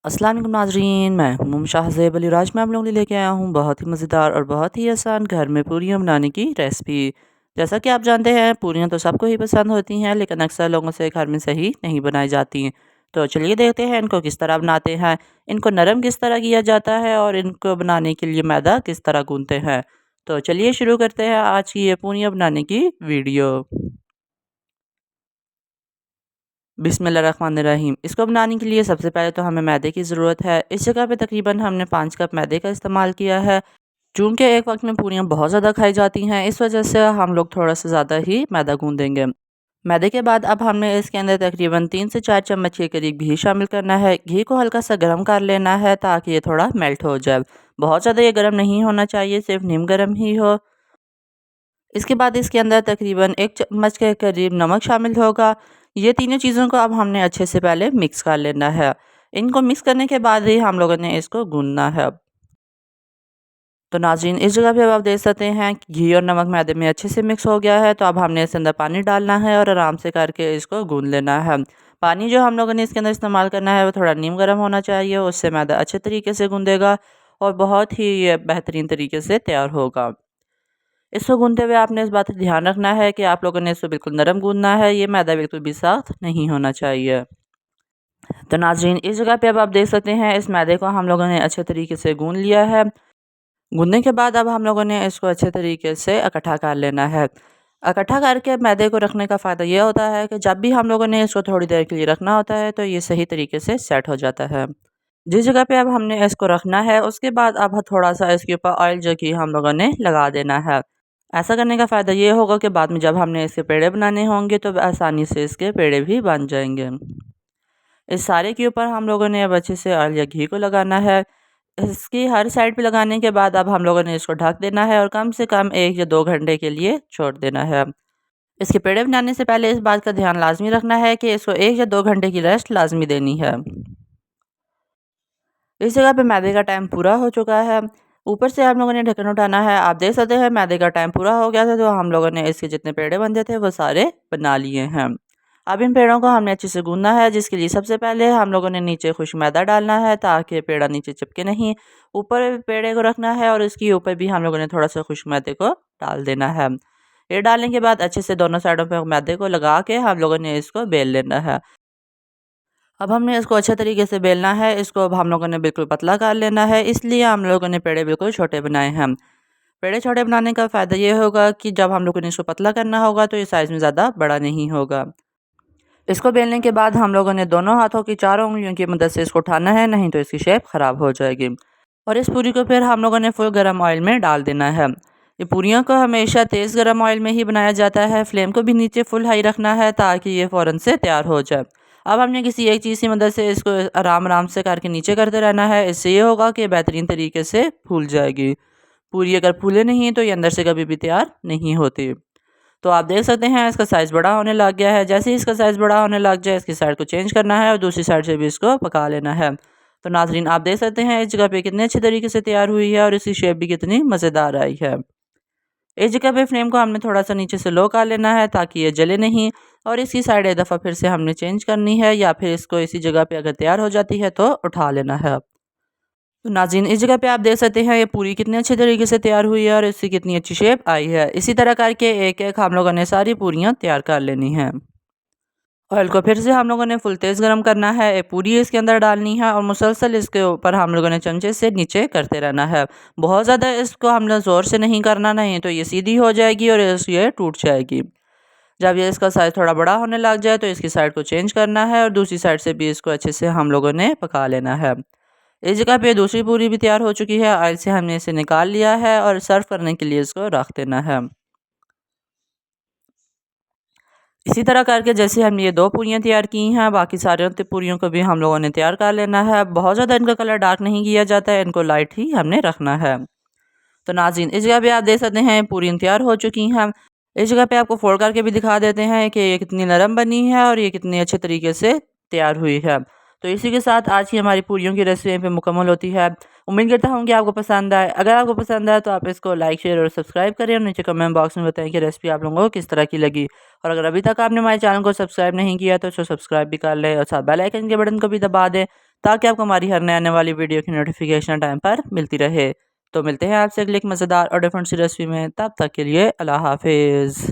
अस्सलाम वालेकुम नाज़रीन, मैं हूं शाह ज़ेब अली। आज मैं आप लोगों के लिए लेके आया हूं बहुत ही मज़ेदार और बहुत ही आसान घर में पूरियां बनाने की रेसिपी। जैसा कि आप जानते हैं, पूरियां तो सबको ही पसंद होती हैं, लेकिन अक्सर लोगों से घर में सही नहीं बनाई जाती। तो चलिए देखते हैं इनको किस तरह बनाते हैं, इनको नरम किस तरह किया जाता है और इनको बनाने के लिए मैदा किस तरह गूंथते हैं। तो चलिए शुरू करते हैं आज की ये पूरियां बनाने की वीडियो। बिस्मिल्लाहिर्रहमानिर्रहीम। इसको बनाने के लिए सबसे पहले तो हमें मैदे की ज़रूरत है। इस जगह पे तकरीबन हमने 5 कप मैदे का इस्तेमाल किया है। चूँकि एक वक्त में पूरियाँ बहुत ज़्यादा खाई जाती हैं, इस वजह से हम लोग थोड़ा-सा ज़्यादा ही मैदा गूँध देंगे। मैदे के बाद अब हमने इसके अंदर तकरीबन 3 से 4 चम्मच के करीब घी शामिल करना है। घी को हल्का सा गर्म कर लेना है ताकि ये थोड़ा मेल्ट हो जाए। बहुत ज़्यादा ये गर्म नहीं होना चाहिए, सिर्फ़ नीम गर्म ही हो। इसके बाद इसके अंदर तकरीबन 1 चम्मच के करीब नमक शामिल होगा। ये तीनों चीज़ों को अब हमने अच्छे से पहले मिक्स कर लेना है। इनको मिक्स करने के बाद ही हम लोगों ने इसको गूँथना है। तो नाज़रीन, इस जगह पे अब आप देख सकते हैं कि घी और नमक मैदे में अच्छे से मिक्स हो गया है। तो अब हमने इसके अंदर पानी डालना है और आराम से करके इसको गूँथ लेना है। पानी जो हम लोगों ने इसके अंदर इस्तेमाल करना है वो थोड़ा नीम गर्म होना चाहिए, उससे मैदा अच्छे तरीके से गूँधेगा और बहुत ही ये बेहतरीन तरीके से तैयार होगा। इसको गूँथते हुए आपने इस बात का ध्यान रखना है कि आप लोगों ने इसको बिल्कुल नरम गूँथना है, ये मैदा बिल्कुल भी सख्त नहीं होना चाहिए। तो नाज़रीन, इस जगह पे अब आप देख सकते हैं इस मैदे को हम लोगों ने अच्छे तरीके से गूँथ लिया है। गूँथने के बाद अब हम लोगों ने इसको अच्छे तरीके से इकट्ठा कर लेना है। इकट्ठा करके मैदे को रखने का फ़ायदा ये होता है कि जब भी हम लोगों ने इसको थोड़ी देर के लिए रखना होता है तो ये सही तरीके से सेट हो जाता है। जिस जगह पे अब हमने इसको रखना है उसके बाद अब थोड़ा-सा इसके ऊपर ऑयल जो कि हम लोगों ने लगा देना है। ऐसा करने का फ़ायदा ये होगा कि बाद में जब हमने इसके पेड़े बनाने होंगे तो आसानी से इसके पेड़े भी बन जाएँगे। इस सारे के ऊपर हम लोगों ने अब अच्छे से ऑयल या घी को लगाना है। इसकी हर साइड पे लगाने के बाद अब हम लोगों ने इसको ढक देना है और कम से कम 1 या 2 घंटे के लिए छोड़ देना है। इसके पेड़े बनाने से पहले इस बात का ध्यान लाज़मी रखना है कि इसको 1 या 2 घंटे की रेस्ट लाज़मी देनी है। इस जगह पे मैदे का टाइम पूरा हो चुका है। ऊपर से आप लोगों ने ढक्कन उठाना है। आप देख सकते हैं मैदे का टाइम पूरा हो गया था, तो हम लोगों ने इसके जितने पेड़े बनते थे वो सारे बना लिए हैं। अब इन पेड़ों को हमने अच्छे से गूँथना है, जिसके लिए सबसे पहले हम लोगों ने नीचे खुश्क मैदा डालना है ताकि पेड़ा नीचे चिपके नहीं। ऊपर पेड़े को रखना है और इसके ऊपर भी हम लोगों ने थोड़ा-सा खुश्क मैदे को डाल देना है। ये डालने के बाद अच्छे से दोनों साइडों पे मैदे को लगा के हम लोगों ने इसको बेल लेना है। अब हमने इसको अच्छे तरीके से बेलना है, इसको अब हम लोगों ने बिल्कुल पतला कर लेना है, इसलिए हम लोगों ने पेड़े बिल्कुल छोटे बनाए हैं। पेड़े छोटे बनाने का फ़ायदा ये होगा कि जब हम लोगों ने इसको पतला करना होगा तो ये साइज़ में ज़्यादा बड़ा नहीं होगा। इसको बेलने के बाद हम लोगों ने दोनों हाथों की चारों उँगलियों की मदद से इसको उठाना है, नहीं तो इसकी शेप ख़राब हो जाएगी। और इस पूरी को फिर हम लोगों ने फुल गरम ऑयल में डाल देना है। ये पूरियों को हमेशा तेज़ गरम ऑयल में ही बनाया जाता है। फ्लेम को भी नीचे फुल हाई रखना है ताकि ये फ़ौरन से तैयार हो जाए। अब हमने किसी एक चीज़ की मदद से इसको आराम-आराम से करके नीचे करते रहना है। इससे ये होगा कि बेहतरीन तरीके से फूल जाएगी। पूरी अगर फूले नहीं तो ये अंदर से कभी भी तैयार नहीं होती। तो आप देख सकते हैं इसका साइज़ बड़ा होने लग गया है। जैसे ही इसका साइज़ बड़ा होने लग जाए, इसकी साइड को चेंज करना है और दूसरी साइड से भी इसको पका लेना है। तो नाज़रीन, आप देख सकते हैं इस जगह पे कितने अच्छे तरीके से तैयार हुई है और इसकी शेप भी कितनी मज़ेदार आई है। इस जगह पे फ्लेम को हमने थोड़ा-सा नीचे से लो कर लेना है ताकि ये जले नहीं, और इसकी साइड एक दफ़ा फिर से हमने चेंज करनी है, या फिर इसको इसी जगह पे अगर तैयार हो जाती है तो उठा लेना है। तो नाज़रीन, इस जगह पे आप देख सकते हैं ये पूरी कितने अच्छे तरीके से तैयार हुई है और इसकी कितनी अच्छी शेप आई है। इसी तरह करके एक-एक हम लोगों ने सारी पूरियाँ तैयार कर लेनी हैं। ऑयल को फिर से हम लोगों ने फुल तेज़ गरम करना है, एक पूरी इसके अंदर डालनी है और मुसलसल इसके ऊपर हम लोगों ने चमचे से नीचे करते रहना है। बहुत ज़्यादा इसको हमने ज़ोर से नहीं करना, नहीं तो ये सीधी हो जाएगी और ये टूट जाएगी। जब ये इसका साइज़ थोड़ा बड़ा होने लग जाए तो इसकी साइड को चेंज करना है और दूसरी साइड से भी इसको अच्छे से हम लोगों ने पका लेना है। इस जगह पे दूसरी पूरी भी तैयार हो चुकी है। ऑयल से हमने इसे निकाल लिया है और सर्व करने के लिए इसको रख देना है। इसी तरह करके जैसे हमने ये 2 पूरियाँ तैयार की हैं, बाकी सारे पूरियों को भी हम लोगों ने तैयार कर लेना है। बहुत ज़्यादा इनका कलर डार्क नहीं किया जाता है, इनको लाइट ही हमने रखना है। तो नाज़रीन, इस जगह पे आप देख सकते हैं पूरियाँ तैयार हो चुकी हैं। इस जगह पे आपको फोल्ड करके भी दिखा देते हैं कि ये कितनी नरम बनी है और ये कितने अच्छे तरीके से तैयार हुई है। तो इसी के साथ आज की हमारी पूरियों की रेसिपी यहीं पे मुकम्मल होती है। उम्मीद करता हूँ कि आपको पसंद आए। अगर आपको पसंद आए तो आप इसको लाइक, शेयर और सब्सक्राइब करें और नीचे कमेंट बॉक्स में बताएं कि रेसिपी आप लोगों को किस तरह की लगी। और अगर अभी तक आपने हमारे चैनल को सब्सक्राइब नहीं किया तो इसको सब्सक्राइब भी कर लें और साथ बेल आइकन के बटन को भी दबा दें ताकि आपको हमारी हर नए आने वाली वीडियो की नोटिफिकेशन टाइम पर मिलती रहे। तो मिलते हैं आपसे अगली एक मज़ेदार और डिफरेंट सी रेसिपी में, तब तक के लिए अल्लाह हाफिज़।